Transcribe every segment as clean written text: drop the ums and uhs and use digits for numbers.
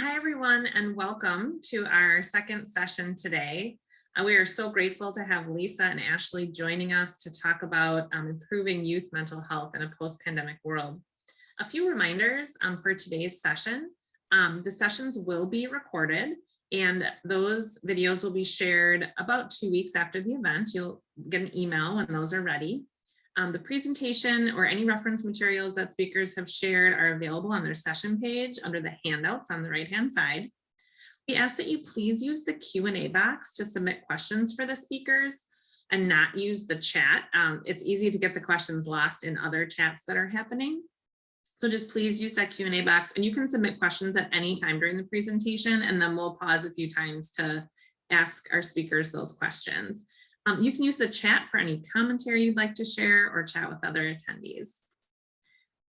Hi, everyone, and welcome to our second session today. We are so grateful to have Lisa and Ashley joining us to talk about improving youth mental health in a post-pandemic world. A few reminders for today's session. The sessions will be recorded, and those videos will be shared about 2 weeks after the event. You'll get an email when those are ready. The presentation or any reference materials that speakers have shared are available on their session page under the handouts on the right-hand side. We ask that you please use the Q&A box to submit questions for the speakers and not use the chat. It's easy to get the questions lost in other chats that are happening. So just please use that Q&A box, and you can submit questions at any time during the presentation, and then we'll pause a few times to ask our speakers those questions. You can use the chat for any commentary you'd like to share or chat with other attendees.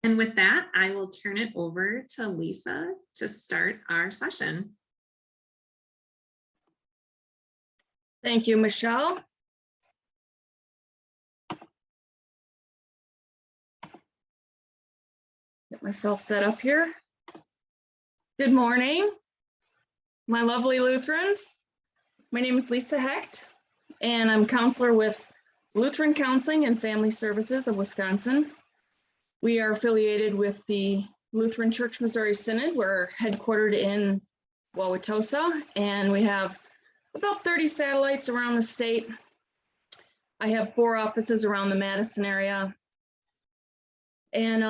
And with that, I will turn it over to Lisa to start our session. Thank you, Michelle. Get myself set up here. Good morning, my lovely Lutherans. My name is Lisa Hecht, and I'm counselor with Lutheran Counseling and Family Services of Wisconsin. We are affiliated with the Lutheran Church Missouri Synod. We're headquartered in Wauwatosa, and we have about 30 satellites around the state. I have 4 offices around the Madison area. And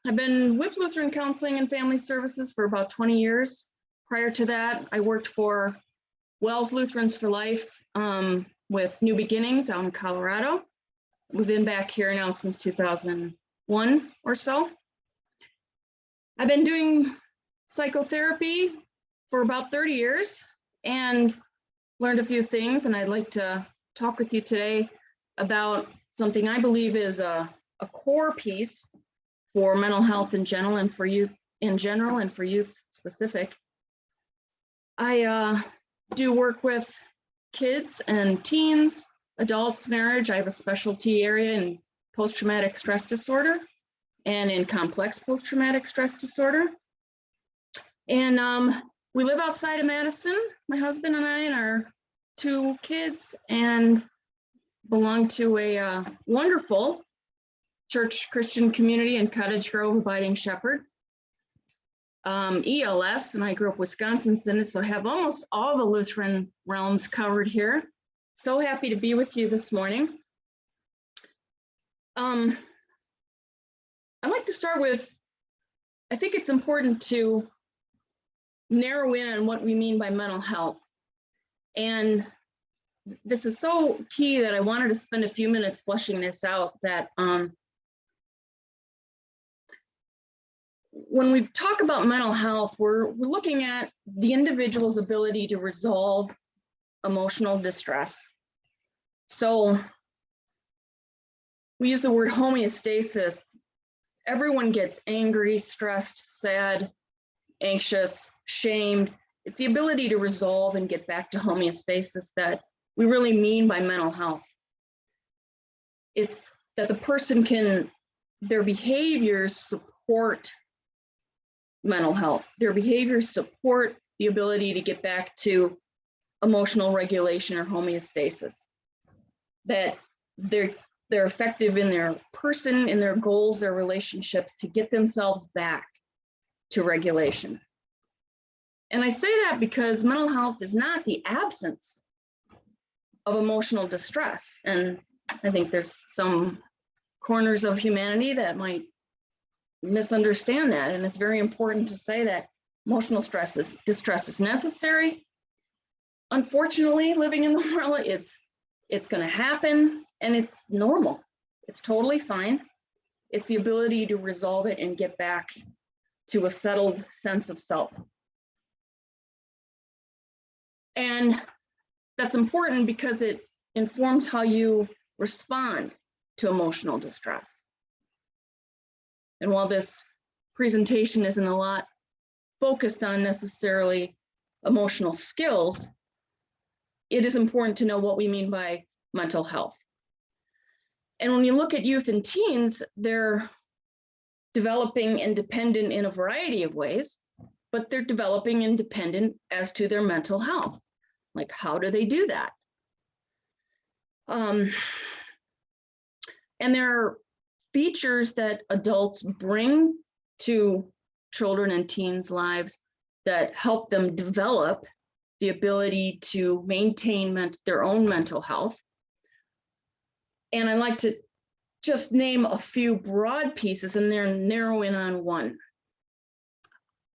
I've been with Lutheran Counseling and Family Services for about 20 years. Prior to that, I worked for Wells Lutherans for Life with New Beginnings out in Colorado. We've been back here now since 2001 or so. I've been doing psychotherapy for about 30 years and learned a few things, and I'd like to talk with you today about something I believe is a core piece for mental health in general and for youth in general and for youth specific. I do work with kids and teens, adults, marriage. I have a specialty area in post-traumatic stress disorder and in complex post-traumatic stress disorder. And we live outside of Madison, my husband and I and our 2 kids, and belong to a wonderful church Christian community in Cottage Grove, Abiding Shepherd. ELS, and I grew up Wisconsin Synod, so I have almost all the Lutheran realms covered here. So happy to be with you this morning. I'd like to start with, I think it's important to narrow in on what we mean by mental health. And this is so key that I wanted to spend a few minutes fleshing this out, that when we talk about mental health, we're looking at the individual's ability to resolve emotional distress. So we use the word homeostasis. Everyone gets angry, stressed, sad, anxious, shamed. It's the ability to resolve and get back to homeostasis that we really mean by mental health. It's that the person can, their behaviors support mental health. Their behaviors support the ability to get back to emotional regulation or homeostasis. That they're effective in their person, in their goals, their relationships, to get themselves back to regulation. And I say that because mental health is not the absence of emotional distress. And I think there's some corners of humanity that might misunderstand that. And it's very important to say that emotional distress is necessary. Unfortunately, living in the world, it's going to happen, and it's normal. It's totally fine. It's the ability to resolve it and get back to a settled sense of self. And that's important because it informs how you respond to emotional distress. And while this presentation isn't a lot focused on necessarily emotional skills, it is important to know what we mean by mental health. And when you look at youth and teens, they're developing independent in a variety of ways. but they're developing independent as to their mental health. Like, how do they do that? And there are features that adults bring to children and teens' lives that help them develop the ability to maintain their own mental health. And I like to just name a few broad pieces and then narrow in on one.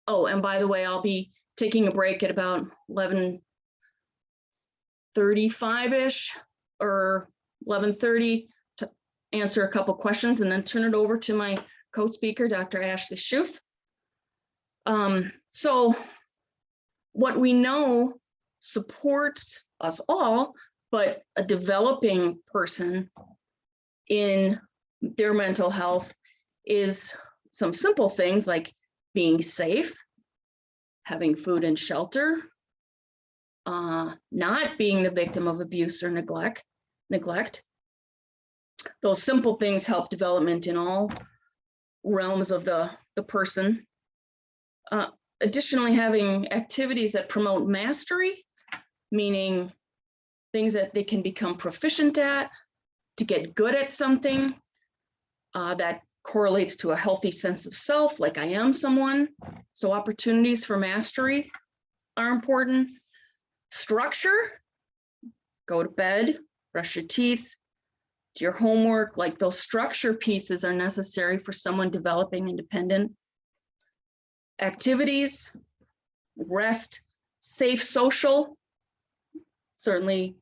Oh, and by the way, I'll be taking a break at about 11:35-ish or 11:30 to answer a couple questions and then turn it over to my co-speaker, Dr. Ashley Schuff. So what we know supports us all, but a developing person in their mental health is some simple things like being safe, having food and shelter, not being the victim of abuse or neglect. Those simple things help development in all realms of the person. Additionally, having activities that promote mastery, meaning things that they can become proficient at, to get good at something, that correlates to a healthy sense of self, like I am someone. So opportunities for mastery are important. Structure, go to bed, brush your teeth, do your homework, like those structure pieces are necessary for someone developing independent. Activities, rest, safe social, certainly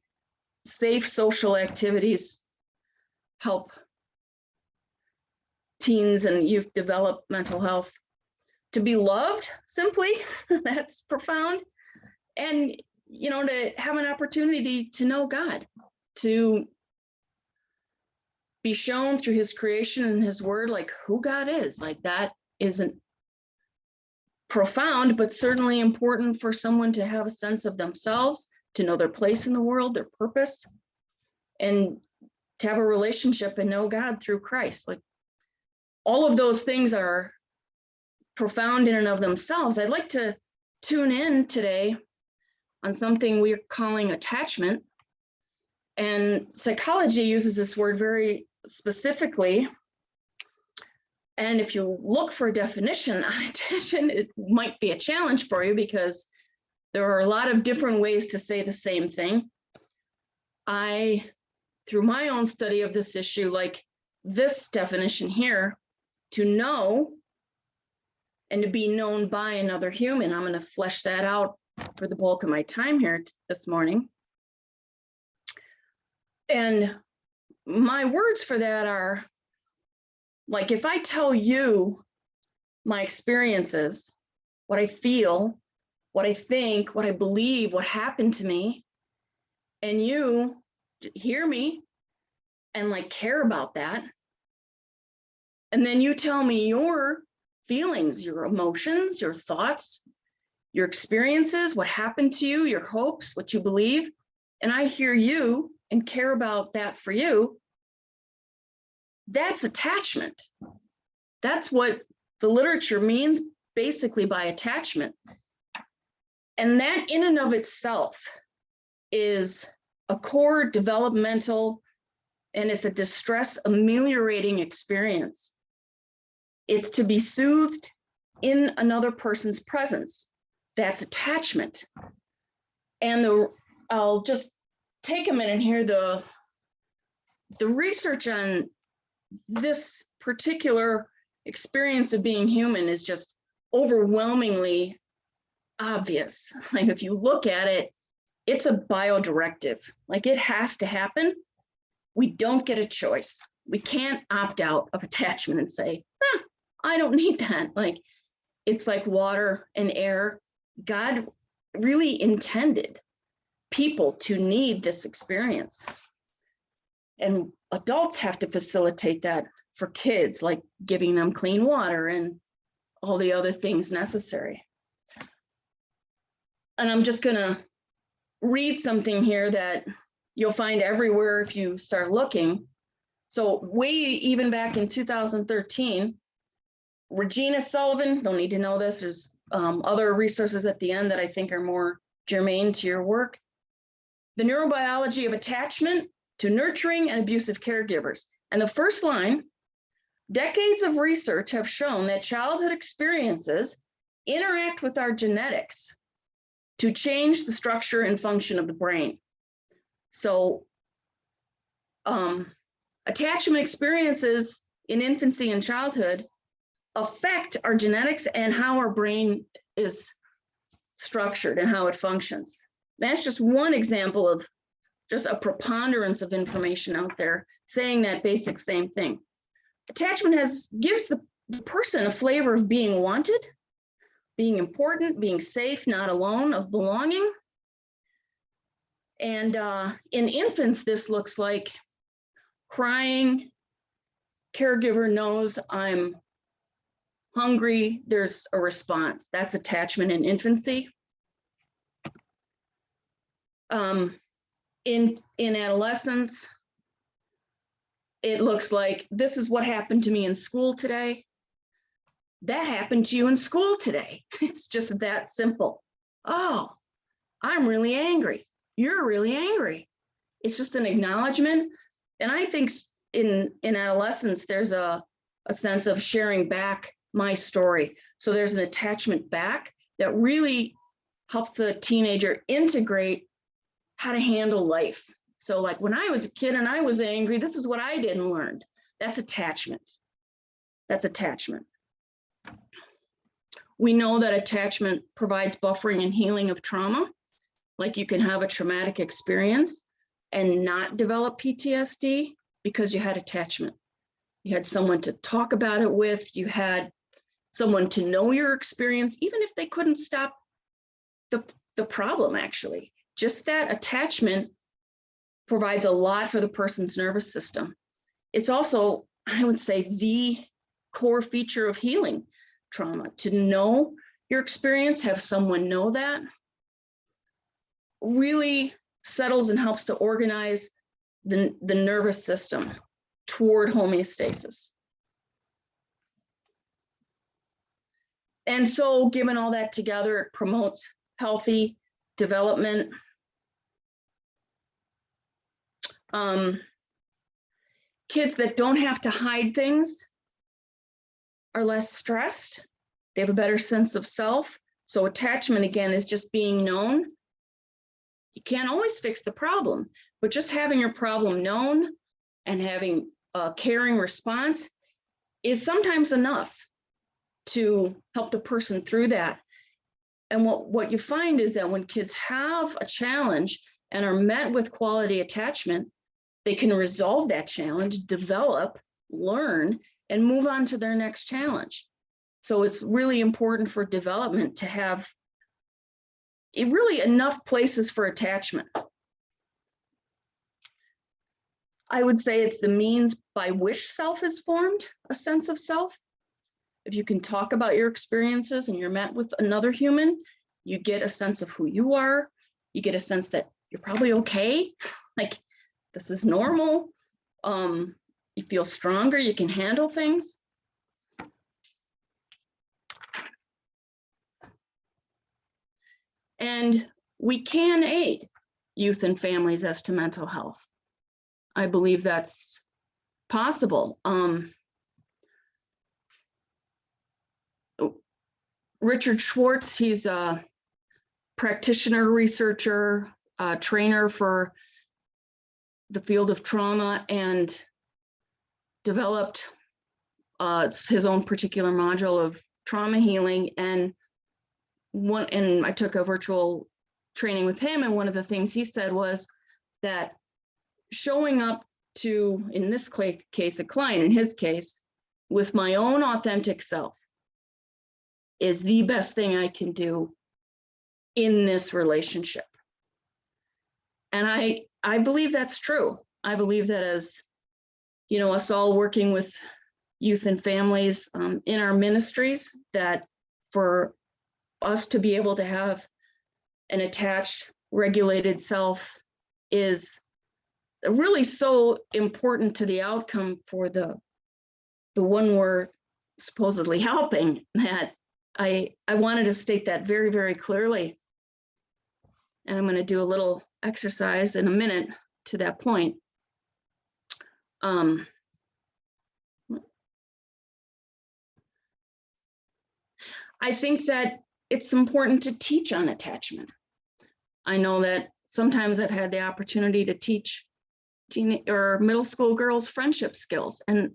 safe social activities help teens and youth develop mental health. To be loved, simply, that's profound. And, you know, to have an opportunity to know God, to be shown through his creation and his word, like who God is, like that isn't profound, but certainly important for someone to have a sense of themselves, to know their place in the world, their purpose, and to have a relationship and know God through Christ. Like all of those things are profound in and of themselves. I'd like to tune in today on something we're calling attachment. And psychology uses this word very specifically. And if you look for a definition on attention, it might be a challenge for you because there are a lot of different ways to say the same thing. Through my own study of this issue, like this definition here, to know and to be known by another human. I'm going to flesh that out for the bulk of my time here this morning. And my words for that are, like, if I tell you my experiences, what I feel, what I think, what I believe, what happened to me, and you hear me and like care about that, and then you tell me your feelings, your emotions, your thoughts, your experiences, what happened to you, your hopes, what you believe, and I hear you and care about that for you, that's attachment. That's what the literature means basically by attachment. And that in and of itself is a core developmental, and it's a distress ameliorating experience. It's to be soothed in another person's presence. That's attachment. And I'll just take a minute here. The research on this particular experience of being human is just overwhelmingly obvious. Like if you look at it, it's a biodirective. Like it has to happen. We don't get a choice. We can't opt out of attachment and say, I don't need that. Like it's like water and air. God really intended people to need this experience. And adults have to facilitate that for kids, like giving them clean water and all the other things necessary. And I'm just gonna read something here that you'll find everywhere if you start looking. So way even back in 2013, Regina Sullivan, don't need to know this. There's other resources at the end that I think are more germane to your work. The neurobiology of attachment to nurturing and abusive caregivers. And the first line, decades of research have shown that childhood experiences interact with our genetics to change the structure and function of the brain. So attachment experiences in infancy and childhood affect our genetics and how our brain is structured and how it functions. That's just one example of just a preponderance of information out there saying that basic same thing. Attachment gives the person a flavor of being wanted, being important, being safe, not alone, of belonging. And in infants, this looks like crying, caregiver knows I'm hungry, there's a response. That's attachment in infancy. In adolescence, it looks like this is what happened to me in school today. That happened to you in school today. It's just that simple. Oh, I'm really angry. You're really angry. It's just an acknowledgement. And I think in adolescence, there's a sense of sharing back my story. So there's an attachment back that really helps the teenager integrate how to handle life. So like when I was a kid and I was angry, this is what I did and learned. That's attachment. That's attachment. We know that attachment provides buffering and healing of trauma. Like you can have a traumatic experience and not develop PTSD because you had attachment. You had someone to talk about it with, you had someone to know your experience, even if they couldn't stop the problem actually. Just that attachment provides a lot for the person's nervous system. It's also, I would say, the core feature of healing trauma, to know your experience, have someone know that, really settles and helps to organize the nervous system toward homeostasis. And so given all that together, it promotes healthy development. Kids that don't have to hide things are less stressed. They have a better sense of self. So attachment, again, is just being known. You can't always fix the problem, but just having your problem known and having a caring response is sometimes enough to help the person through that. And what you find is that when kids have a challenge and are met with quality attachment, they can resolve that challenge, develop, learn, and move on to their next challenge. So it's really important for development to have really enough places for attachment. I would say it's the means by which self is formed, a sense of self. If you can talk about your experiences and you're met with another human, you get a sense of who you are. You get a sense that you're probably okay. Like, this is normal. You feel stronger, you can handle things. And we can aid youth and families as to mental health. I believe that's possible. Richard Schwartz, he's a practitioner, researcher, trainer for the field of trauma, and developed his own particular module of trauma healing. And I took a virtual training with him, and one of the things he said was that showing up to, in this case, a client, in his case, with my own authentic self is the best thing I can do in this relationship. And I believe that's true. I believe that as, you know, us all working with youth and families in our ministries, that for us to be able to have an attached, regulated self is really so important to the outcome for the one we're supposedly helping, that I wanted to state that very, very clearly. And I'm going to do a little exercise in a minute to that point. I think that it's important to teach on attachment. I know that sometimes I've had the opportunity to teach teen or middle school girls friendship skills. And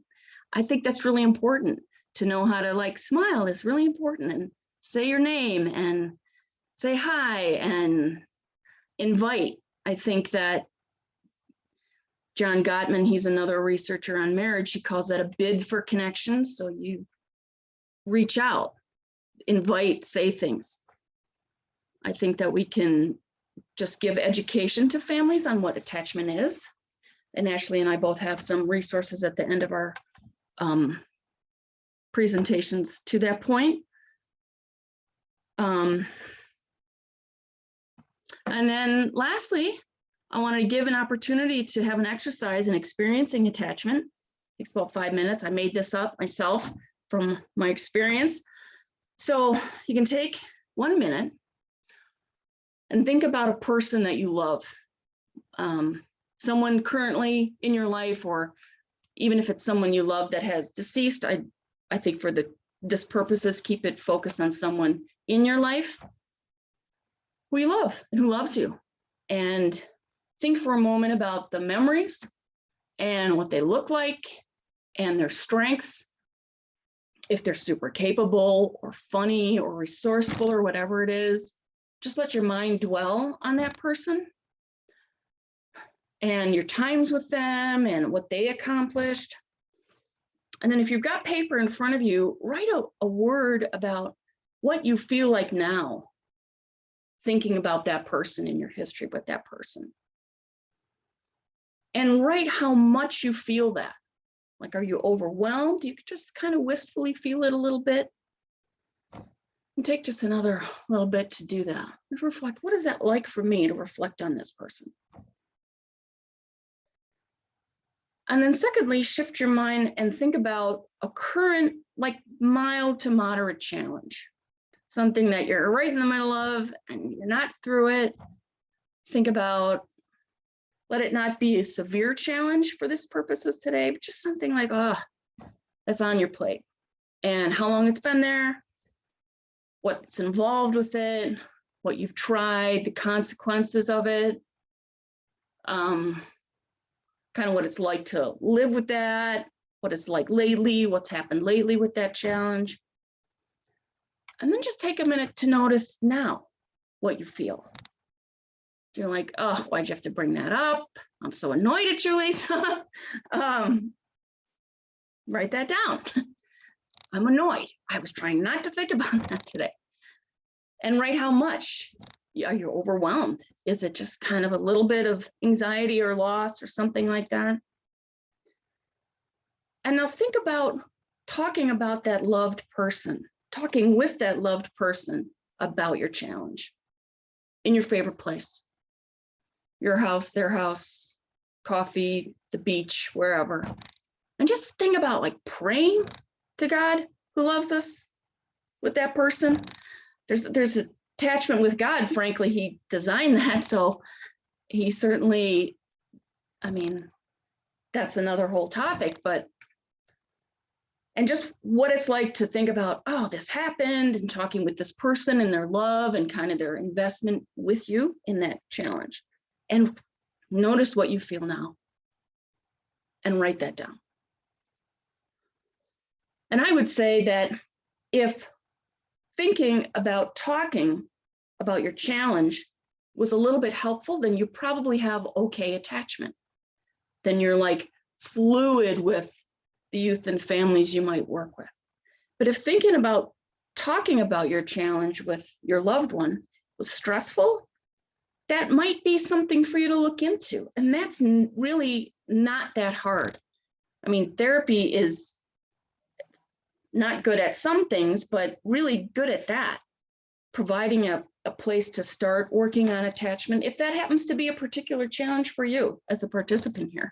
I think that's really important. To know how to like smile is really important, and say your name and say hi and invite. I think that John Gottman, he's another researcher on marriage, he calls that a bid for connection. So you reach out, invite, say things. I think that we can just give education to families on what attachment is. And Ashley and I both have some resources at the end of our presentations to that point. And then lastly, I want to give an opportunity to have an exercise in experiencing attachment. It takes about 5 minutes. I made this up myself from my experience. So you can take 1 minute and think about a person that you love. Someone currently in your life, or even if it's someone you love that has deceased, I think for this purposes, keep it focused on someone in your life who you love and who loves you. And think for a moment about the memories and what they look like and their strengths. If they're super capable or funny or resourceful or whatever it is, just let your mind dwell on that person and your times with them and what they accomplished. And then if you've got paper in front of you, write a word about what you feel like now, thinking about that person in your history with that person. And write how much you feel that. Like, are you overwhelmed? You could just kind of wistfully feel it a little bit. And take just another little bit to do that. And reflect, what is that like for me to reflect on this person? And then secondly, shift your mind and think about a current, like mild to moderate challenge. Something that you're right in the middle of and you're not through it. Think about, let it not be a severe challenge for this purposes today, but just something like, oh, that's on your plate. And how long it's been there, what's involved with it, what you've tried, the consequences of it. Kind of what it's like to live with that, what it's like lately, what's happened lately with that challenge. And then just take a minute to notice now what you feel. You're like, oh, why'd you have to bring that up? I'm so annoyed at you, Lisa. Write that down. I'm annoyed. I was trying not to think about that today. And write how much. Are you overwhelmed? Is it just kind of a little bit of anxiety or loss or something like that? And now think about talking about that loved person, talking with that loved person about your challenge in your favorite place, your house, their house, coffee, the beach, wherever. And just think about like praying to God who loves us with that person. There's attachment with God, frankly, he designed that. So he certainly, I mean, that's another whole topic, but, and just what it's like to think about, oh, this happened, and talking with this person and their love and kind of their investment with you in that challenge. And notice what you feel now and write that down. And I would say that if thinking about talking about your challenge was a little bit helpful, then you probably have okay attachment. Then you're like fluid with the youth and families you might work with. But if thinking about talking about your challenge with your loved one was stressful, that might be something for you to look into. And that's really not that hard. I mean, therapy is not good at some things, but really good at that, providing a place to start working on attachment, if that happens to be a particular challenge for you as a participant here.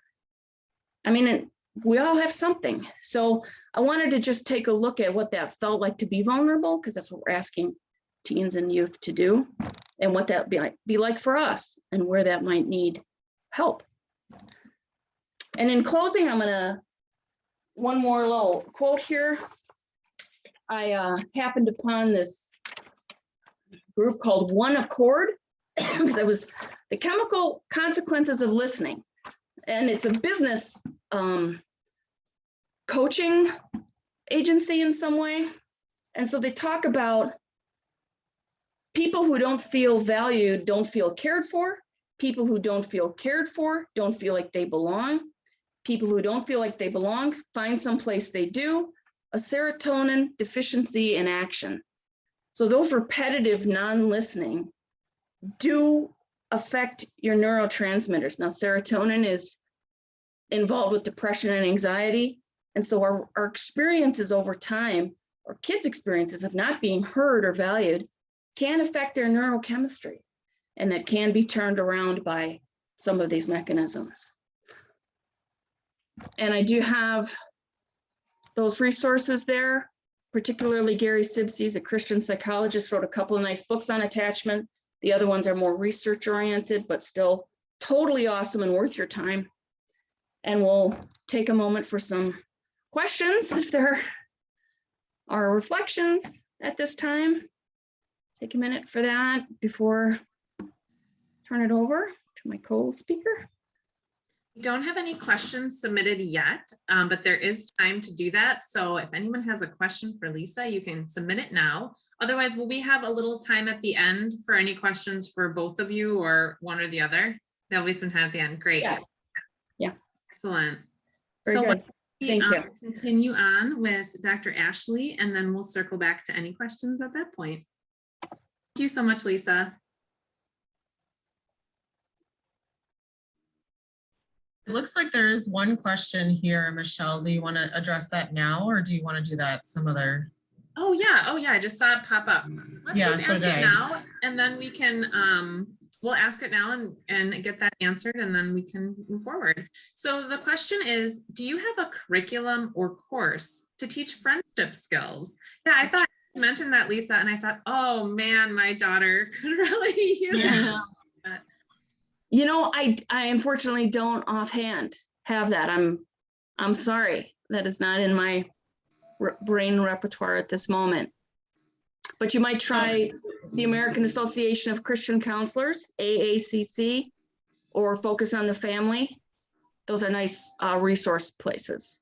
I mean, we all have something. So I wanted to just take a look at what that felt like to be vulnerable, because that's what we're asking teens and youth to do, and what that be like for us, and where that might need help. And in closing, I'm gonna, one more little quote here. I happened upon this group called One Accord, because it was the chemical consequences of listening. And it's a business coaching agency in some way. And so they talk about people who don't feel valued, don't feel cared for. People who don't feel cared for don't feel like they belong. People who don't feel like they belong find someplace they do. A serotonin deficiency in action. So those repetitive non-listening do affect your neurotransmitters. Now, serotonin is involved with depression and anxiety. And so our experiences over time, or kids' experiences of not being heard or valued, can affect their neurochemistry. And that can be turned around by some of these mechanisms. And I do have those resources there, particularly Gary Sibsey's, a Christian psychologist, wrote a couple of nice books on attachment. The other ones are more research oriented, but still totally awesome and worth your time. And we'll take a moment for some questions if there are reflections at this time. Take a minute for that before I turn it over to my co-speaker. We don't have any questions submitted yet, but there is time to do that. So if anyone has a question for Lisa, you can submit it now. Otherwise, will we have a little time at the end for any questions for both of you, or one or the other? There'll be some time at the end. Great. Yeah. Excellent. Very so good. Thank you. Continue on with Dr. Ashley, and then we'll circle back to any questions at that point. Thank you so much, Lisa. It looks like there is one question here, Michelle. Do you want to address that now, or do you want to do that some other? Oh yeah, I just saw it pop up. Let's just ask it now, and then we can we'll ask it now and get that answered, and then we can move forward. So the question is, do you have a curriculum or course to teach friendship skills? Yeah, I thought you mentioned that, Lisa, and I thought, oh man, my daughter could really use that. You know, I unfortunately don't offhand have that. I'm sorry. That is not in my brain repertoire at this moment. But you might try the American Association of Christian Counselors, AACC, or Focus on the Family. Those are nice resource places.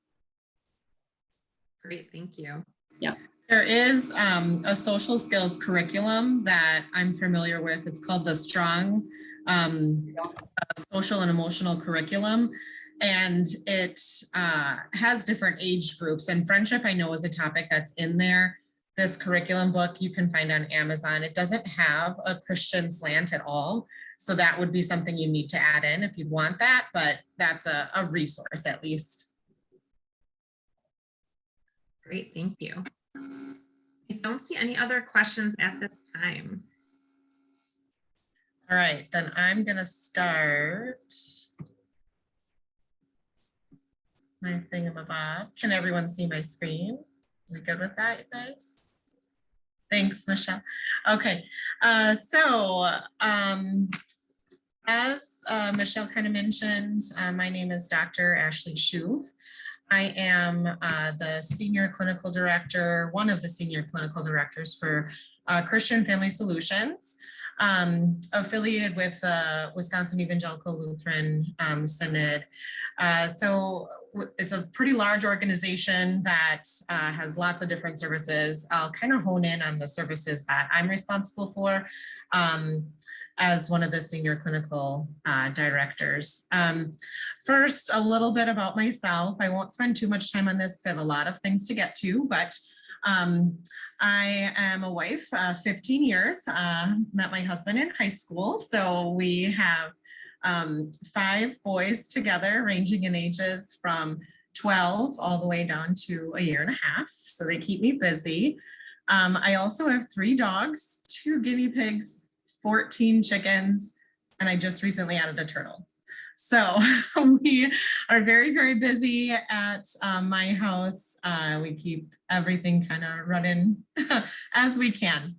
Great, thank you. Yeah. There is a social skills curriculum that I'm familiar with. It's called the Strong Social and Emotional Curriculum, and it has different age groups, and friendship I know is a topic that's in there. This curriculum book you can find on Amazon. It doesn't have a Christian slant at all, so that would be something you need to add in if you'd want that, but that's a resource at least. Great, thank you. I don't see any other questions at this time. All right, then I'm gonna start my thingamabob. Can everyone see my screen? Are we good with that, you guys? Thanks, Michelle. Okay, as Michelle kind of mentioned, my name is Dr. Ashley Schuff. I am the senior clinical director, one of the senior clinical directors for Christian Family Solutions, affiliated with Wisconsin Evangelical Lutheran Synod. So it's a pretty large organization that has lots of different services. I'll kind of hone in on the services that I'm responsible for as one of the senior clinical directors. First, a little bit about myself. I won't spend too much time on this because I have a lot of things to get to, but I am a wife, 15 years, met my husband in high school. So we have 5 boys together, ranging in ages from 12 all the way down to a year and a half. So they keep me busy. I also have 3 dogs, 2 guinea pigs, 14 chickens, and I just recently added a turtle. So we are very, very busy at my house. We keep everything kind of running as we can.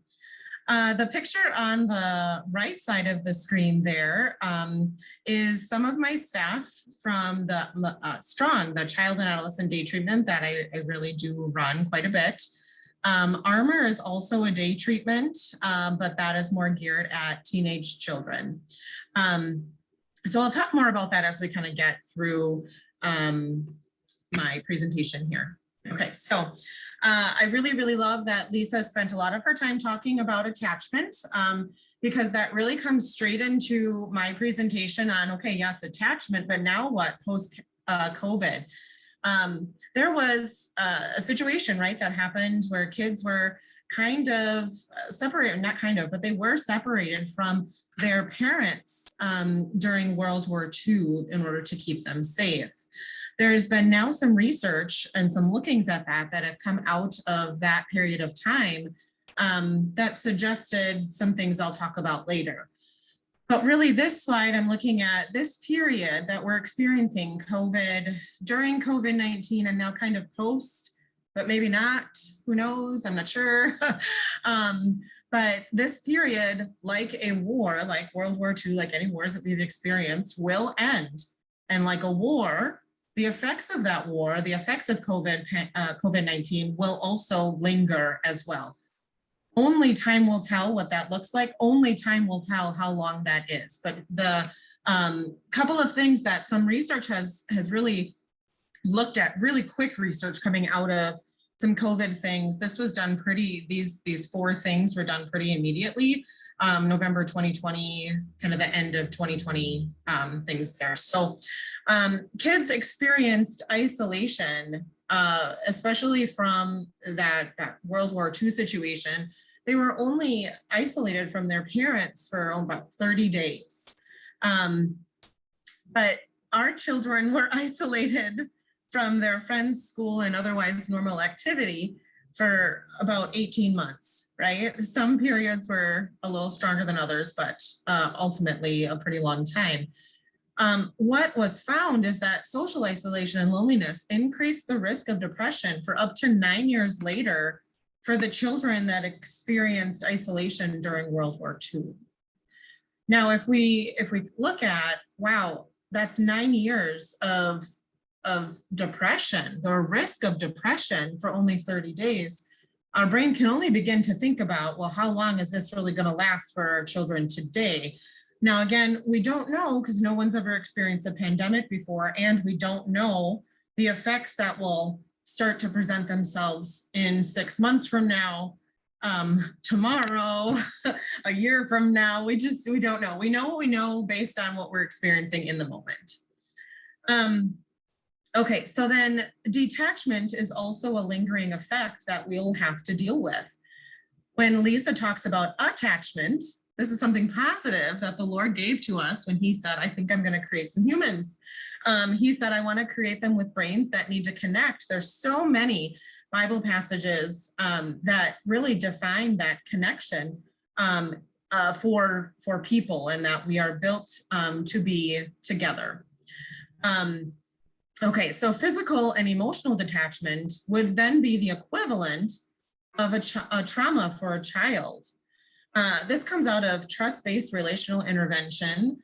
The picture on the right side of the screen there is some of my staff from the STRONG, the Child and Adolescent Day Treatment that I really do run quite a bit. ARMOR is also a day treatment, but that is more geared at teenage children. So I'll talk more about that as we kind of get through my presentation here. Okay, so I really, really love that Lisa spent a lot of her time talking about attachment because that really comes straight into my presentation on, okay, yes, attachment, but now what post-COVID? There was a situation, right, that happened where kids were kind of separated, not kind of, but they were separated from their parents during World War II in order to keep them safe. There's been now some research and some lookings at that have come out of that period of time that suggested some things I'll talk about later. But really this slide, I'm looking at this period that we're experiencing COVID, during COVID-19 and now kind of post, but maybe not, who knows, I'm not sure. But this period, like a war, like World War II, like any wars that we've experienced, will end. And like a war, the effects of that war, the effects of COVID-19 will also linger as well. Only time will tell what that looks like. Only time will tell how long that is. But the couple of things that some research has really looked at, really quick research coming out of some COVID things. This was done pretty, these four things were done pretty immediately. November 2020, kind of the end of 2020 things there. So kids experienced isolation, especially from that World War II situation. They were only isolated from their parents for about 30 days. But our children were isolated from their friends' school and otherwise normal activity for about 18 months, right? Some periods were a little stronger than others, but ultimately a pretty long time. What was found is that social isolation and loneliness increased the risk of depression for up to 9 years later for the children that experienced isolation during World War II. Now, if we look at, wow, that's 9 years of depression, the risk of depression for only 30 days, our brain can only begin to think about, well, how long is this really going to last for our children today? Now, again, we don't know because no one's ever experienced a pandemic before, and we don't know the effects that will start to present themselves in 6 months from now, tomorrow, a year from now. We don't know. We know what we know based on what we're experiencing in the moment. Okay, so then detachment is also a lingering effect that we'll have to deal with. When Lisa talks about attachment, this is something positive that the Lord gave to us when he said, I think I'm going to create some humans. He said, I want to create them with brains that need to connect. There's so many Bible passages that really define that connection for people, and that we are built to be together. Okay, so physical and emotional detachment would then be the equivalent of a trauma for a child. This comes out of trust-based relational intervention,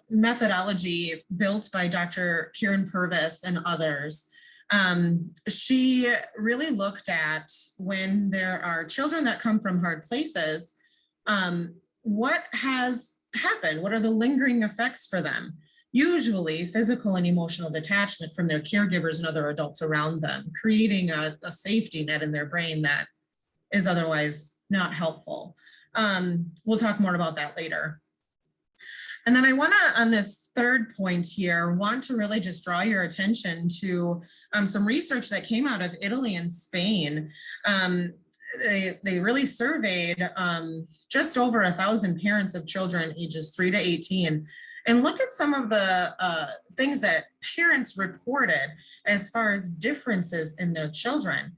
methodology built by Dr. Karen Purvis and others. She really looked at when there are children that come from hard places, what has happened? What are the lingering effects for them? Usually physical and emotional detachment from their caregivers and other adults around them, creating a safety net in their brain that is otherwise not helpful. We'll talk more about that later. And then I want to, on this third point here, want to really just draw your attention to some research that came out of Italy and Spain. They really surveyed just over 1,000 parents of children ages 3 to 18. And look at some of the things that parents reported as far as differences in their children.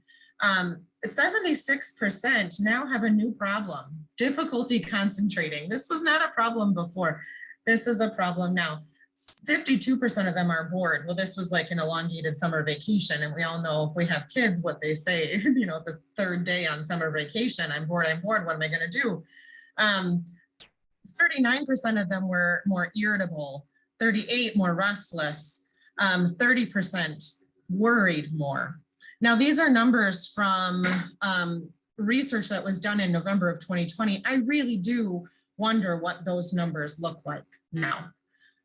76% now have a new problem, difficulty concentrating. This was not a problem before. This is a problem now. 52% of them are bored. Well, this was like an elongated summer vacation. And we all know if we have kids, what they say, you know, the third day on summer vacation, I'm bored, what am I going to do? 39% of them were more irritable, 38% more restless, 30% worried more. Now, these are numbers from research that was done in November of 2020. I really do wonder what those numbers look like now.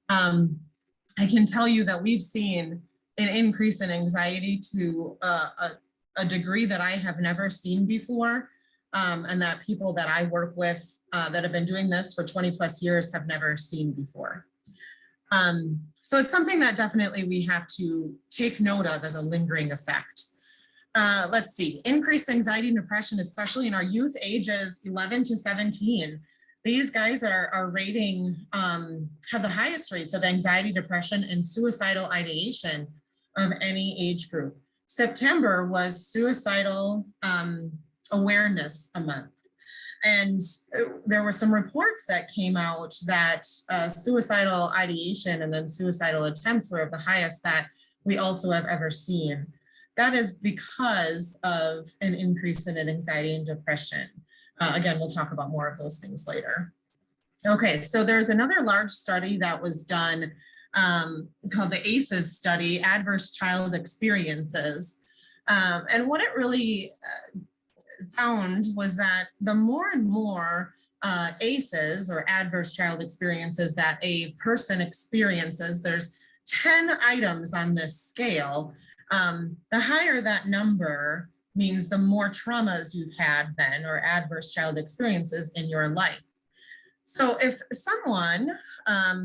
I can tell you that we've seen an increase in anxiety to a degree that I have never seen before, and that people that I work with that have been doing this for 20 plus years have never seen before. So it's something that definitely we have to take note of as a lingering effect. Let's see, increased anxiety and depression, especially in our youth ages 11 to 17. These guys are rating, have the highest rates of anxiety, depression, and suicidal ideation of any age group. September was Suicidal Awareness Month. And there were some reports that came out that suicidal ideation and then suicidal attempts were of the highest that we also have ever seen. That is because of an increase in anxiety and depression. Again, we'll talk about more of those things later. Okay, so there's another large study that was done called the ACEs study, Adverse Child Experiences. And what it really found was that the more and more ACEs or adverse child experiences that a person experiences, there's 10 items on this scale. The higher that number means the more traumas you've had then or adverse child experiences in your life. So if someone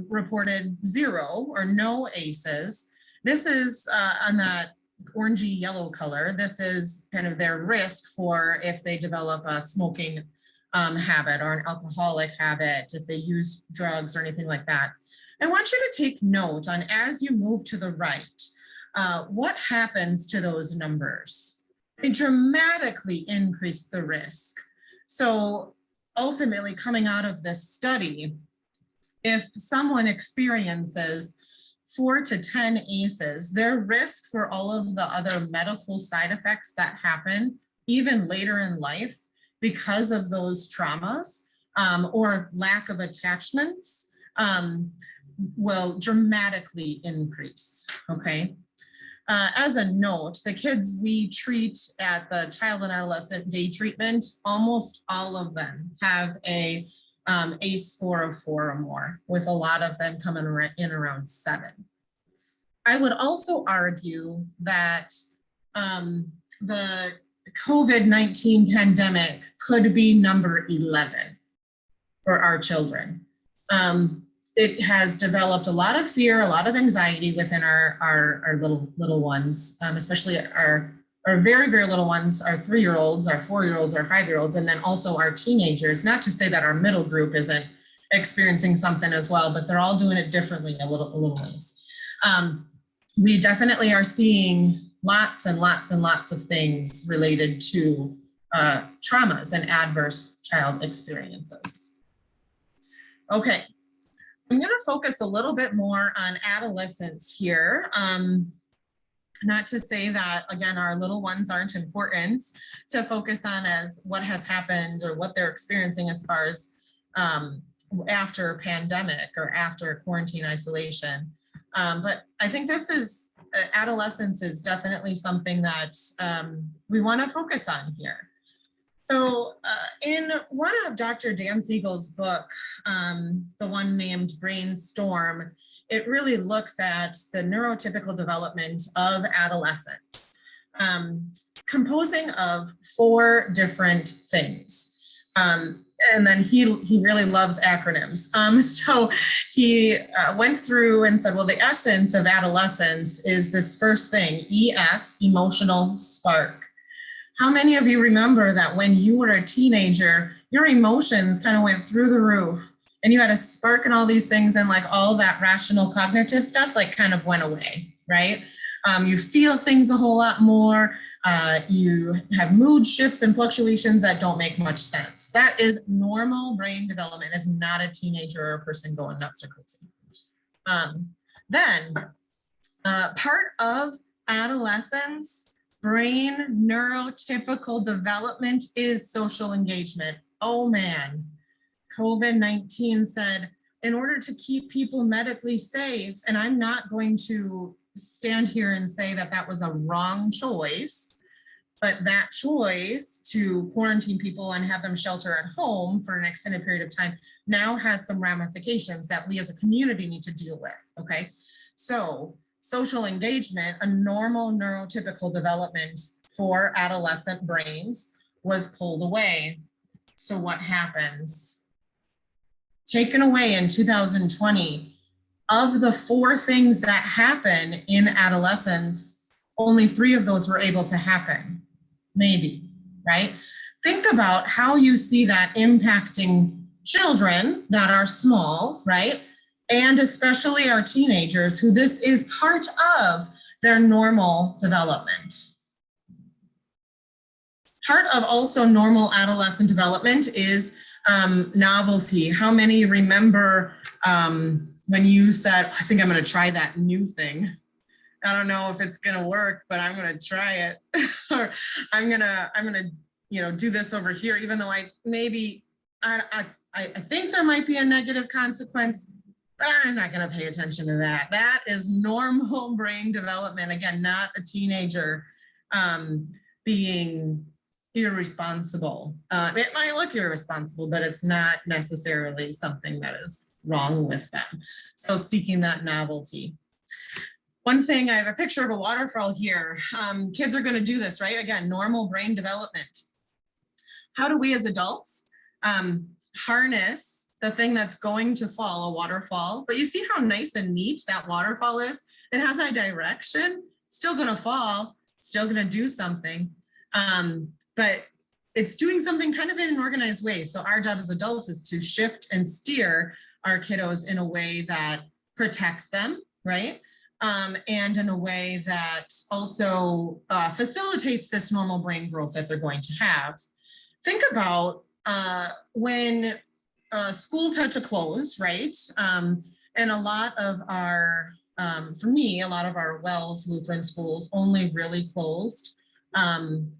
reported 0 or no ACEs, this is on that orangey yellow color, this is kind of their risk for if they develop a smoking habit or an alcoholic habit, if they use drugs or anything like that. I want you to take note on, as you move to the right, what happens to those numbers. They dramatically increase the risk. So ultimately, coming out of this study, if someone experiences 4 to 10 ACEs, their risk for all of the other medical side effects that happen even later in life because of those traumas or lack of attachments will dramatically increase, okay? As a note, the kids we treat at the child and adolescent day treatment, almost all of them have a ACE score of 4 or more, with a lot of them coming in around 7. I would also argue that the COVID-19 pandemic could be number 11 for our children. It has developed a lot of fear, a lot of anxiety within our little ones, especially our very, very little ones, our 3-year-olds, our 4-year-olds, our 5-year-olds, and then also our teenagers. Not to say that our middle group isn't experiencing something as well, but they're all doing it differently a little ways. We definitely are seeing lots and lots and lots of things related to traumas and adverse child experiences. Okay. I'm going to focus a little bit more on adolescents here. Not to say that, again, our little ones aren't important to focus on as what has happened or what they're experiencing as far as after pandemic or after quarantine isolation. But I think this is, adolescence is definitely something that we want to focus on here. So in one of Dr. Dan Siegel's book, the one named Brainstorm, it really looks at the neurotypical development of adolescents, composing of 4 different things. And then he really loves acronyms. So he went through and said, well, the essence of adolescence is this first thing, ES, emotional spark. How many of you remember that when you were a teenager, your emotions kind of went through the roof and you had a spark and all these things, and like all that rational cognitive stuff like kind of went away, right? You feel things a whole lot more. You have mood shifts and fluctuations that don't make much sense. That is normal brain development. It's not a teenager or a person going nuts or crazy. Then part of adolescence brain neurotypical development is social engagement. Oh man, COVID-19 said, in order to keep people medically safe, and I'm not going to stand here and say that that was a wrong choice, but that choice to quarantine people and have them shelter at home for an extended period of time now has some ramifications that we as a community need to deal with, okay? So social engagement, a normal neurotypical development for adolescent brains, was pulled away. So what happens? Taken away in 2020. Of the 4 things that happen in adolescence, only 3 of those were able to happen. Maybe, right? Think about how you see that impacting children that are small, right? And especially our teenagers, who this is part of their normal development. Part of also normal adolescent development is novelty. How many remember when you said, I think I'm going to try that new thing. I don't know if it's going to work, but I'm going to try it. Or I'm going to, do this over here, even though I think there might be a negative consequence, but I'm not going to pay attention to that. That is normal brain development. Again, not a teenager being irresponsible. It might look irresponsible, but it's not necessarily something that is wrong with them. So seeking that novelty. One thing, I have a picture of a waterfall here. Kids are going to do this, right? Again, normal brain development. How do we as adults harness the thing that's going to fall, a waterfall? But you see how nice and neat that waterfall is? It has a direction, still going to fall, still going to do something. But it's doing something kind of in an organized way. So our job as adults is to shift and steer our kiddos in a way that protects them, right? And in a way that also facilitates this normal brain growth that they're going to have. Think about when schools had to close, right? And a lot of our, for me, a lot of our Wells Lutheran schools only really closed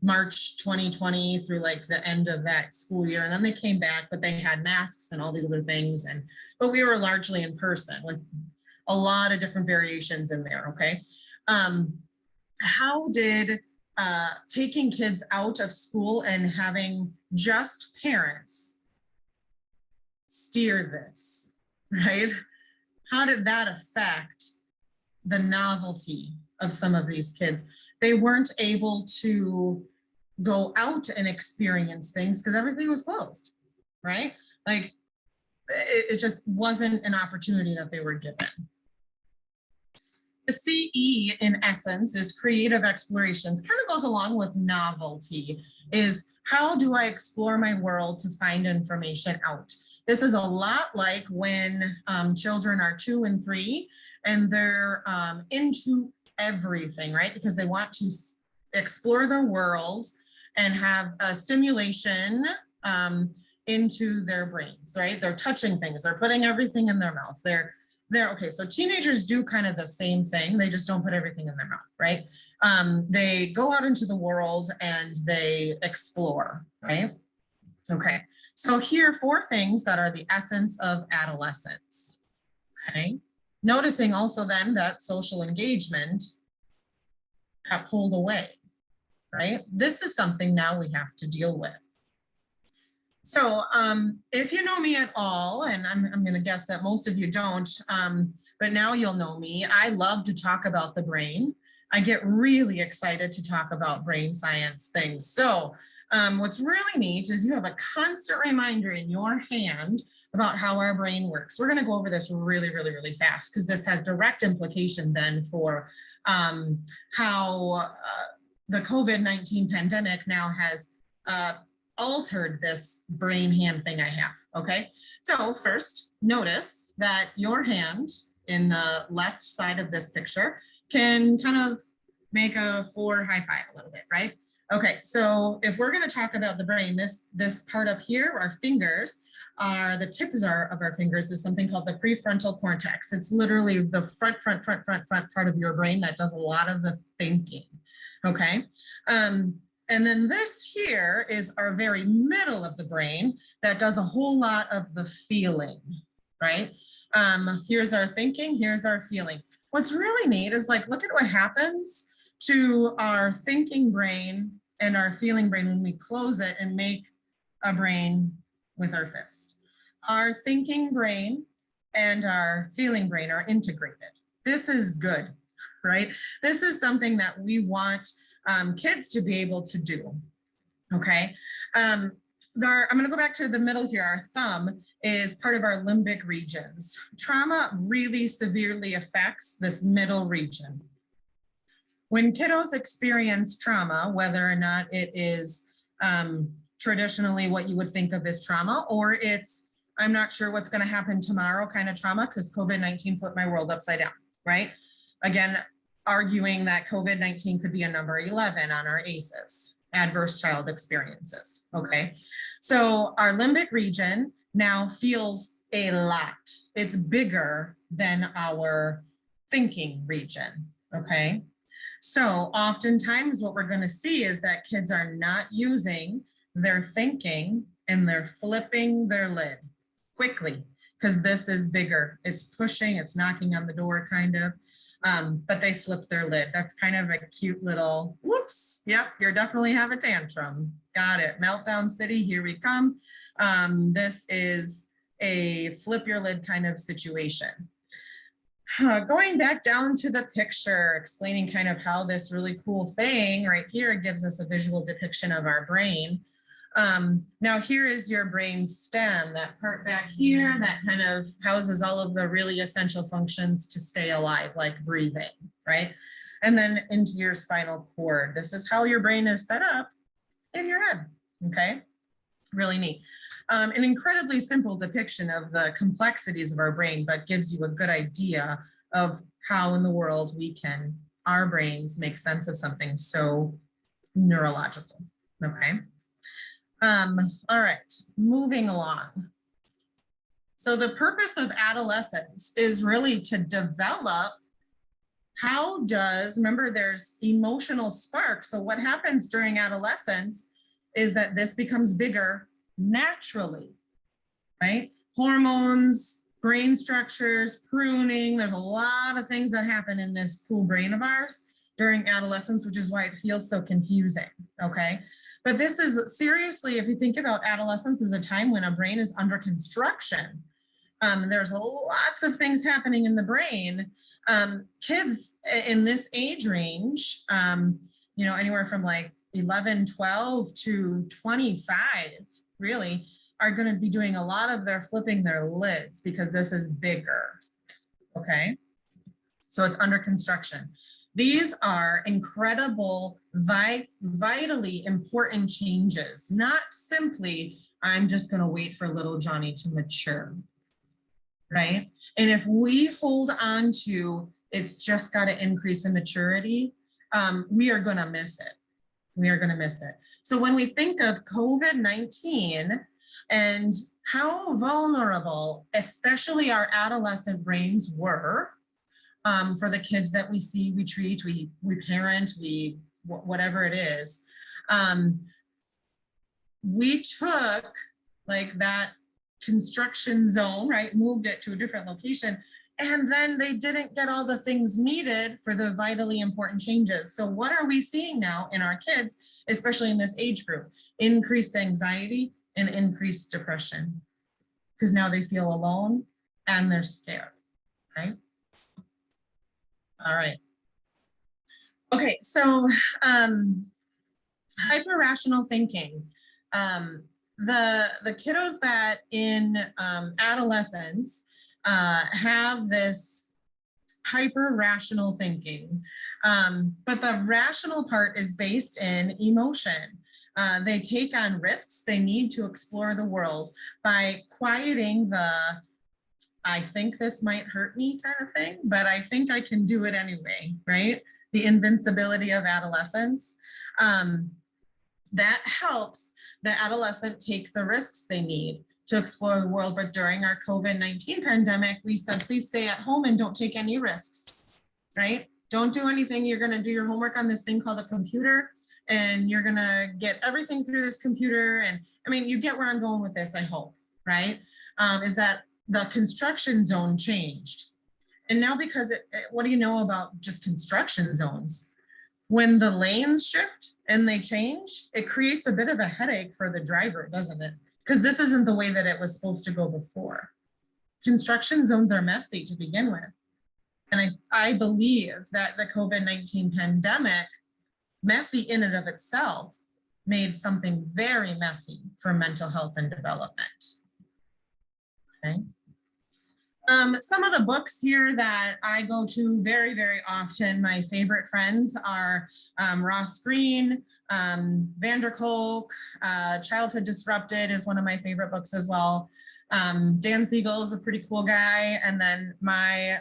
March 2020 through like the end of that school year. And then they came back, but they had masks and all these other things. But we were largely in person with a lot of different variations in there, okay? How did taking kids out of school and having just parents steer this, right? How did that affect the novelty of some of these kids? They weren't able to go out and experience things because everything was closed, right? Like it just wasn't an opportunity that they were given. The CE in essence is creative explorations, kind of goes along with novelty, is how do I explore my world to find information out? This is a lot like when children are 2 and 3 and they're into everything, right? Because they want to explore their world and have a stimulation into their brains, right? They're touching things, they're putting everything in their mouth. They're okay, so teenagers do kind of the same thing. They just don't put everything in their mouth, right? They go out into the world and they explore, right? Okay, so here are 4 things that are the essence of adolescence, okay? Noticing also then that social engagement got pulled away, right? This is something now we have to deal with. So if you know me at all, and I'm going to guess that most of you don't, but now you'll know me, I love to talk about the brain. I get really excited to talk about brain science things. So what's really neat is you have a constant reminder in your hand about how our brain works. We're going to go over this really, really, really fast because this has direct implication then for how the COVID-19 pandemic now has altered this brain hand thing I have, okay? So first, notice that your hand in the left side of this picture can kind of make a 4 high five a little bit, right? Okay, so if we're going to talk about the brain, this part up here, our fingers, are the tips of our fingers is something called the prefrontal cortex. It's literally the front part of your brain that does a lot of the thinking. Okay, and then this here is our very middle of the brain that does a whole lot of the feeling, right? Here's our thinking, here's our feeling. What's really neat is like, look at what happens to our thinking brain and our feeling brain when we close it and make a brain with our fist. Our thinking brain and our feeling brain are integrated. This is good, right? This is something that we want kids to be able to do, okay? I'm gonna go back to the middle here. Our thumb is part of our limbic regions. Trauma really severely affects this middle region. When kiddos experience trauma, whether or not it is traditionally what you would think of as trauma, or it's, I'm not sure what's gonna happen tomorrow kind of trauma, because COVID-19 flipped my world upside down, right? Again, arguing that COVID-19 could be a number 11 on our ACEs, adverse child experiences, okay? So our limbic region now feels a lot. It's bigger than our thinking region, okay? So oftentimes what we're going to see is that kids are not using their thinking and they're flipping their lid quickly because this is bigger. It's pushing, it's knocking on the door kind of, but they flip their lid. That's kind of a cute little, whoops, yep, you're definitely have a tantrum. Got it, meltdown city, here we come. This is a flip your lid kind of situation. Going back down to the picture, explaining kind of how this really cool thing right here gives us a visual depiction of our brain. Now here is your brain stem, that part back here that kind of houses all of the really essential functions to stay alive, like breathing, right? And then into your spinal cord. This is how your brain is set up in your head, okay? Really neat. An incredibly simple depiction of the complexities of our brain, but gives you a good idea of how in the world our brains make sense of something so neurological, okay? All right, moving along. So the purpose of adolescence is really to develop remember there's emotional sparks. So what happens during adolescence is that this becomes bigger naturally, right? Hormones, brain structures, pruning, there's a lot of things that happen in this cool brain of ours during adolescence, which is why it feels so confusing, okay? But this is seriously, if you think about adolescence as a time when a brain is under construction, there's lots of things happening in the brain. Kids in this age range, anywhere from like 11, 12 to 25, really, are going to be doing a lot of their flipping their lids because this is bigger, okay? So it's under construction. These are incredible, vitally important changes, not simply, I'm just going to wait for little Johnny to mature, right? And if we hold on to, it's just got to increase in maturity, we are going to miss it. We are going to miss it. So when we think of COVID-19 and how vulnerable, especially our adolescent brains were, for the kids that we see, we treat, we parent, whatever it is, we took like that construction zone, right, moved it to a different location, and then they didn't get all the things needed for the vitally important changes. So what are we seeing now in our kids, especially in this age group? Increased anxiety and increased depression, because now they feel alone and they're scared, right? All right. Okay, so hyper-rational thinking. The kiddos that in adolescence have this hyper-rational thinking, but the rational part is based in emotion. They take on risks. They need to explore the world by quieting the, I think this might hurt me kind of thing, but I think I can do it anyway, right? The invincibility of adolescence. that helps the adolescent take the risks they need to explore the world. But during our COVID-19 pandemic, we said, please stay at home and don't take any risks, right? Don't do anything. You're going to do your homework on this thing called a computer, and you're going to get everything through this computer. And I mean, you get where I'm going with this, I hope, right? Is that the construction zone changed. And now because what do you know about just construction zones? When the lanes shift and they change, it creates a bit of a headache for the driver, doesn't it? Because this isn't the way that it was supposed to go before. Construction zones are messy to begin with. And I believe that the COVID-19 pandemic, messy in and of itself, made something very messy for mental health and development. Okay. Some of the books here that I go to very, very often, my favorite friends are Ross Greene, Vander Kolk, Childhood Disrupted is one of my favorite books as well. Dan Siegel is a pretty cool guy. And then my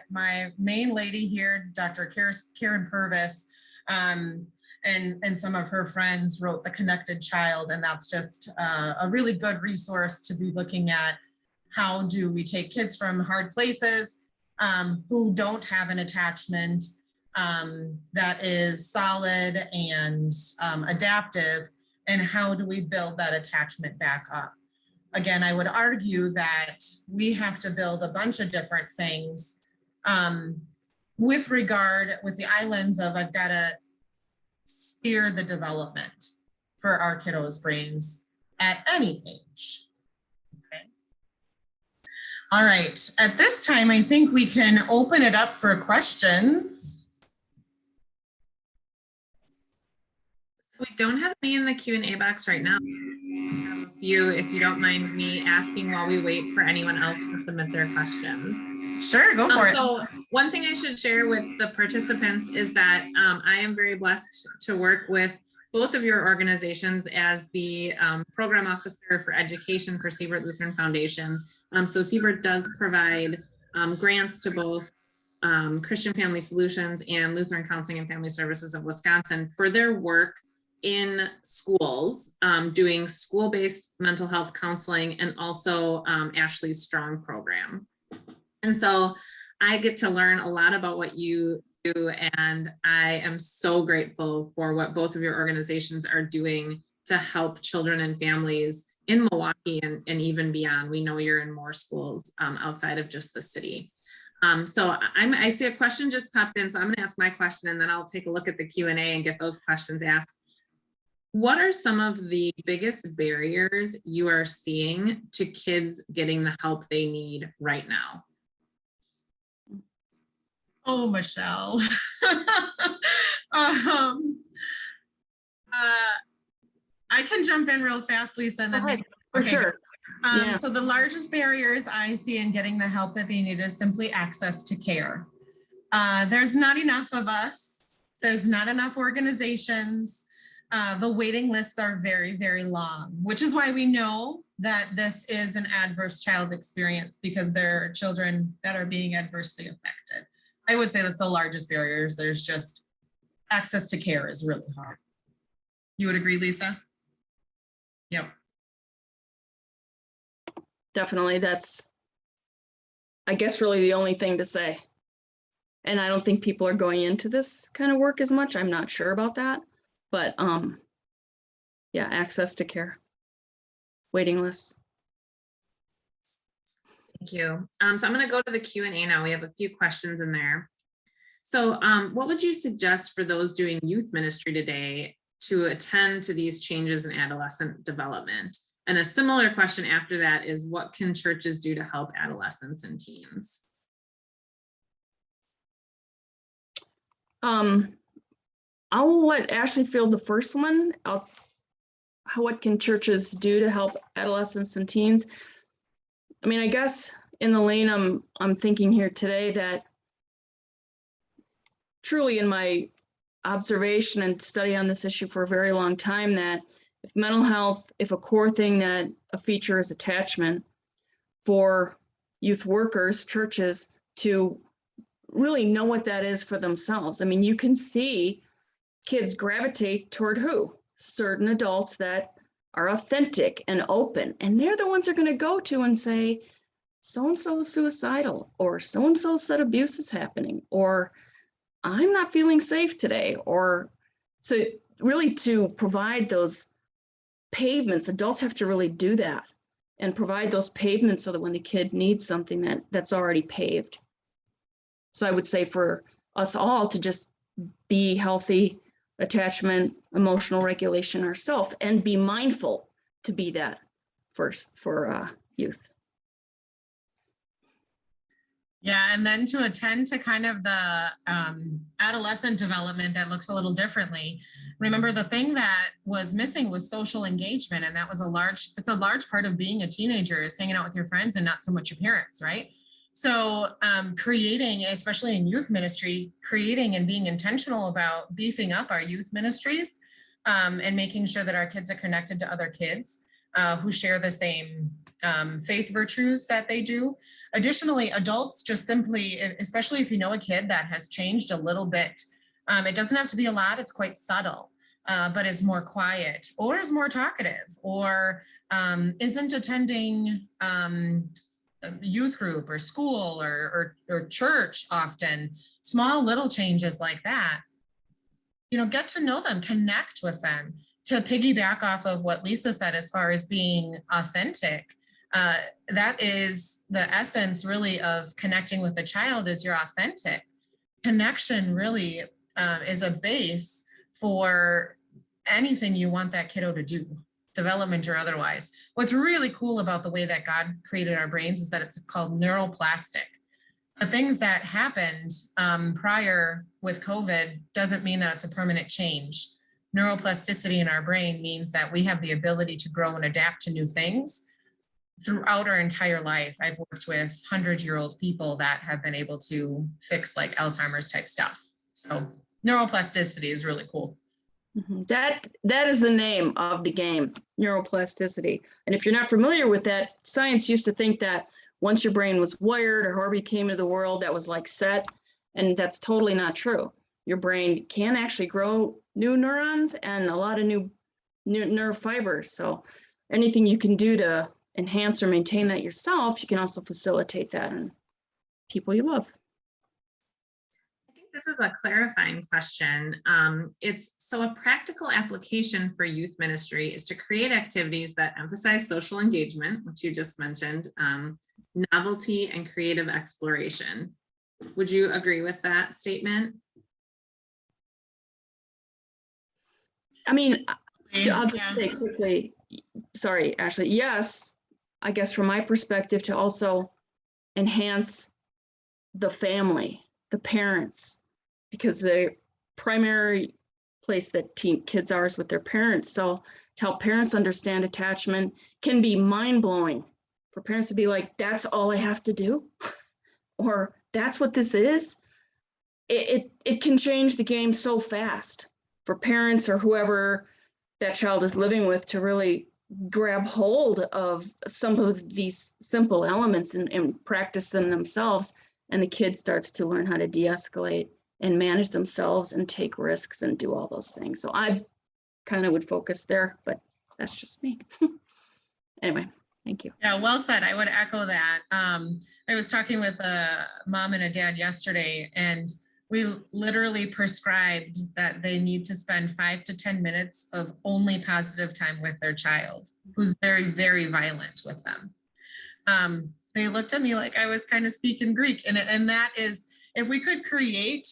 main lady here, Dr. Karen Purvis, and some of her friends wrote The Connected Child. And that's just a really good resource to be looking at. How do we take kids from hard places who don't have an attachment that is solid and adaptive, and how do we build that attachment back up? Again, I would argue that we have to build a bunch of different things with the eye lens of I've got to steer the development for our kiddos' brains at any age. All right, at this time, I think we can open it up for questions. So we don't have any in the Q&A box right now. We have a few, if you don't mind me asking while we wait for anyone else to submit their questions. Sure, go for it. So one thing I should share with the participants is that I am very blessed to work with both of your organizations as the program officer for education for Siebert Lutheran Foundation. So Siebert does provide grants to both Christian Family Solutions and Lutheran Counseling and Family Services of Wisconsin for their work in schools, doing school-based mental health counseling, and also Ashley's Strong program. And so I get to learn a lot about what you do, and I am so grateful for what both of your organizations are doing to help children and families in Milwaukee and even beyond. We know you're in more schools outside of just the city. So I see a question just popped in, so I'm going to ask my question, and then I'll take a look at the Q&A and get those questions asked. What are some of the biggest barriers you are seeing to kids getting the help they need right now? Oh, Michelle. I can jump in real fast, Lisa. And then for sure. So the largest barriers I see in getting the help that they need is simply access to care. There's not enough of us. There's not enough organizations. The waiting lists are very, very long, which is why we know that this is an adverse child experience, because there are children that are being adversely affected. I would say that's the largest barriers. There's just access to care is really hard. You would agree, Lisa? Yep. Definitely. That's, I guess, really the only thing to say. And I don't think people are going into this kind of work as much. I'm not sure about that. But yeah, access to care, waiting lists. Thank you. So I'm going to go to the Q&A now. We have a few questions in there. So what would you suggest for those doing youth ministry today to attend to these changes in adolescent development? And a similar question after that is, what can churches do to help adolescents and teens? I'll let Ashley field the first one. What can churches do to help adolescents and teens? I mean, I guess in the lane I'm thinking here today that truly in my observation and study on this issue for a very long time, that if mental health, if a core thing that a feature is attachment for youth workers, churches to really know what that is for themselves. I mean, you can see kids gravitate toward who? certain adults that are authentic and open, and they're the ones they're going to go to and say, so-and-so is suicidal, or so-and-so said abuse is happening, or I'm not feeling safe today. Or so really to provide those pavements, adults have to really do that and provide those pavements so that when the kid needs something that's already paved. So I would say for us all to just be healthy, attachment, emotional regulation ourselves, and be mindful to be that first for youth. Yeah, and then to attend to kind of the adolescent development that looks a little differently. Remember, the thing that was missing was social engagement, and that was it's a large part of being a teenager is hanging out with your friends and not so much your parents, right? So creating, especially in youth ministry, creating and being intentional about beefing up our youth ministries and making sure that our kids are connected to other kids who share the same faith virtues that they do. Additionally, adults just simply, especially if you know a kid that has changed a little bit, it doesn't have to be a lot, it's quite subtle, but is more quiet or is more talkative or isn't attending youth group or school or church often, small little changes like that, you know, get to know them, connect with them. To piggyback off of what Lisa said, as far as being authentic, that is the essence really of connecting with the child, is you're authentic. Connection really is a base for anything you want that kiddo to do, development or otherwise. What's really cool about the way that God created our brains is that it's called neuroplastic. The things that happened prior with COVID doesn't mean that it's a permanent change. Neuroplasticity in our brain means that we have the ability to grow and adapt to new things throughout our entire life. I've worked with 100-year-old people that have been able to fix like Alzheimer's type stuff. So neuroplasticity is really cool. That is the name of the game, neuroplasticity. And if you're not familiar with that, science used to think that once your brain was wired or however you came into the world, that was like set. And that's totally not true. Your brain can actually grow new neurons and a lot of new nerve fibers. So anything you can do to enhance or maintain that yourself, you can also facilitate that in people you love. I think this is a clarifying question. It's so a practical application for youth ministry is to create activities that emphasize social engagement, which you just mentioned, novelty and creative exploration. Would you agree with that statement? I mean, I'll just say quickly, sorry, Ashley, yes, I guess from my perspective to also enhance the family, the parents, because the primary place that kids are is with their parents. So to help parents understand attachment can be mind-blowing for parents to be like, that's all I have to do, or that's what this is. It can change the game so fast for parents or whoever that child is living with to really grab hold of some of these simple elements and practice them themselves. And the kid starts to learn how to de-escalate and manage themselves and take risks and do all those things. So I kind of would focus there, but that's just me. Anyway, thank you. Yeah, well said. I would echo that. I was talking with a mom and a dad yesterday, and we literally prescribed that they need to spend 5 to 10 minutes of only positive time with their child, who's very, very violent with them. They looked at me like I was kind of speaking Greek. And that is, if we could create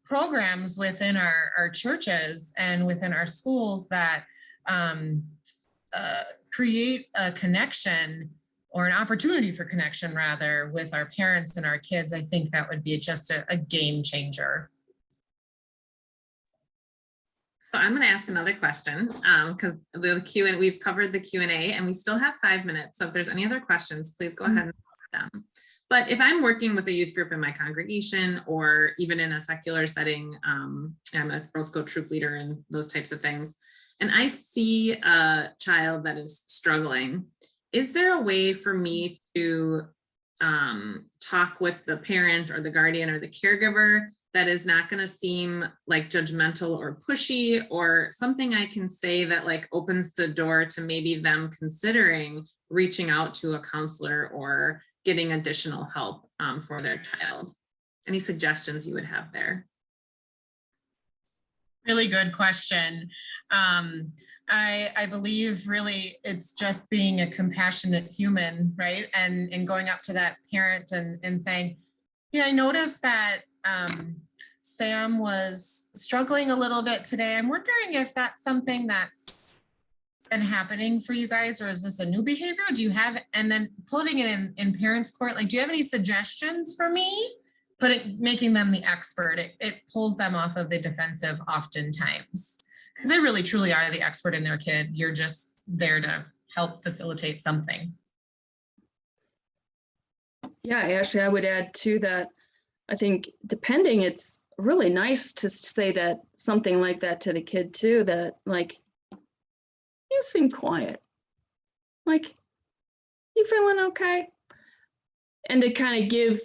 programs within our churches and within our schools that create a connection or an opportunity for connection rather with our parents and our kids, I think that would be just a game changer. So I'm going to ask another question because the Q&A, we've covered the Q&A and we still have 5 minutes. So if there's any other questions, please go ahead and ask them. But if I'm working with a youth group in my congregation or even in a secular setting, I'm a Girl Scout troop leader and those types of things, and I see a child that is struggling, is there a way for me to talk with the parent or the guardian or the caregiver that is not going to seem like judgmental or pushy, or something I can say that like opens the door to maybe them considering reaching out to a counselor or getting additional help for their child. Any suggestions you would have there? Really good question. I believe really it's just being a compassionate human, right? And going up to that parent and saying, yeah, I noticed that Sam was struggling a little bit today. I'm wondering if that's something that's been happening for you guys, or is this a new behavior? Do you have, and then putting it in parents' court, like, do you have any suggestions for me? Making them the expert, it pulls them off of the defensive oftentimes, because they really truly are the expert in their kid. You're just there to help facilitate something. Yeah, Ashley, I would add to that. I think depending, it's really nice to say that something like that to the kid too, that like, you seem quiet. Like, you feeling okay? And to kind of give,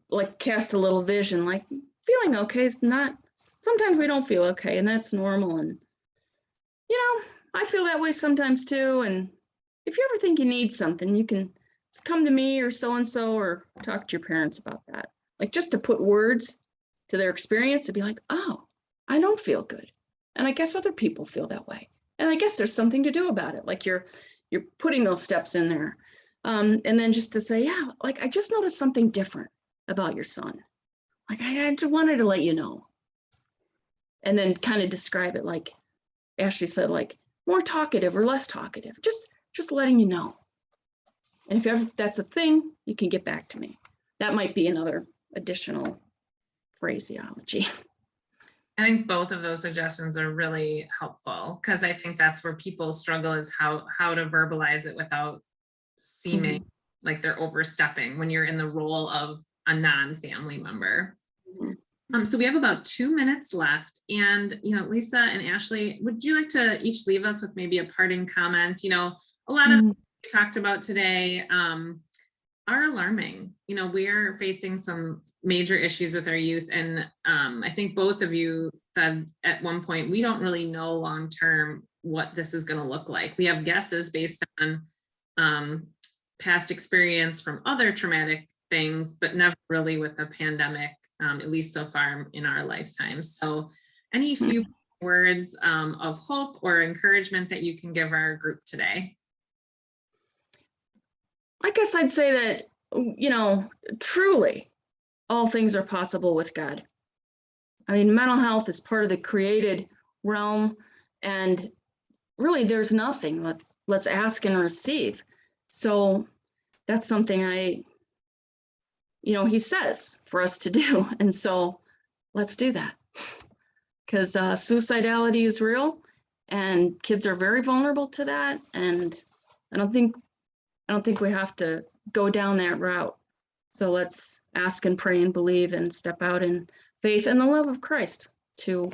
like, cast a little vision, like, feeling okay is not, sometimes we don't feel okay, and that's normal. And, you know, I feel that way sometimes too. And if you ever think you need something, you can come to me or so-and-so, or talk to your parents about that. Like, just to put words to their experience and be like, oh, I don't feel good. And I guess other people feel that way. And I guess there's something to do about it. Like, you're putting those steps in there. And then just to say, yeah, like, I just noticed something different about your son. Like, I just wanted to let you know. And then kind of describe it, like Ashley said, like, more talkative or less talkative, just letting you know. And if ever that's a thing, you can get back to me. That might be another additional phraseology. I think both of those suggestions are really helpful, because I think that's where people struggle, is how to verbalize it without seeming like they're overstepping when you're in the role of a non-family member. So we have about 2 minutes left, and Lisa and Ashley, would you like to each leave us with maybe a parting comment? A lot of we talked about today are alarming. We are facing some major issues with our youth, and I think both of you said at one point, we don't really know long term what this is going to look like. We have guesses based on past experience from other traumatic things, but never really with a pandemic, at least so far in our lifetimes. So any few words of hope or encouragement that you can give our group today? I guess I'd say that, truly all things are possible with God. I mean, mental health is part of the created realm, and really there's nothing. Let's ask and receive. So that's something he says for us to do. And so let's do that, because suicidality is real, and kids are very vulnerable to that. And I don't think we have to go down that route. So let's ask and pray and believe and step out in faith and the love of Christ to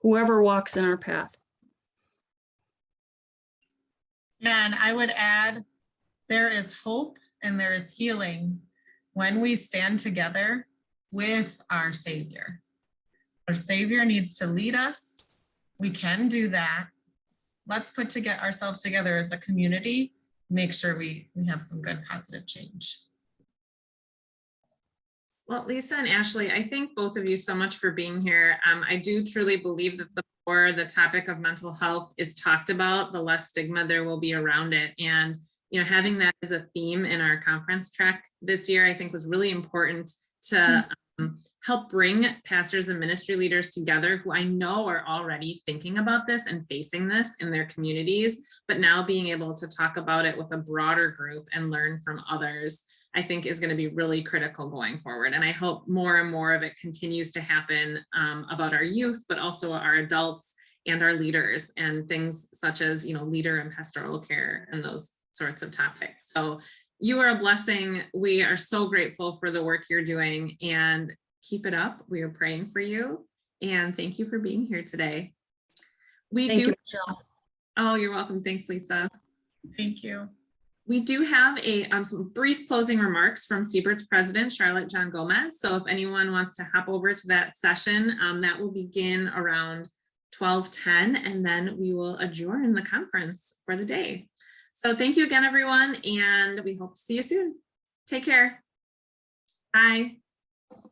whoever walks in our path. Yeah, and I would add, there is hope and there is healing when we stand together with our Savior. Our Savior needs to lead us. We can do that. Let's put ourselves together as a community, make sure we have some good positive change. Well, Lisa and Ashley, I thank both of you so much for being here. I do truly believe that the more the topic of mental health is talked about, the less stigma there will be around it. And having that as a theme in our conference track this year, I think was really important to help bring pastors and ministry leaders together who I know are already thinking about this and facing this in their communities, but now being able to talk about it with a broader group and learn from others, I think is going to be really critical going forward. And I hope more and more of it continues to happen about our youth, but also our adults and our leaders, and things such as, leader and pastoral care and those sorts of topics. So you are a blessing. We are so grateful for the work you're doing, and keep it up. We are praying for you, and thank you for being here today. Thank you, Michelle. Oh, you're welcome. Thanks, Lisa. Thank you. We do have some brief closing remarks from Siebert's president, Charlotte John Gomez. So if anyone wants to hop over to that session, that will begin around 12:10, and then we will adjourn the conference for the day. So thank you again, everyone, and we hope to see you soon. Take care. Bye.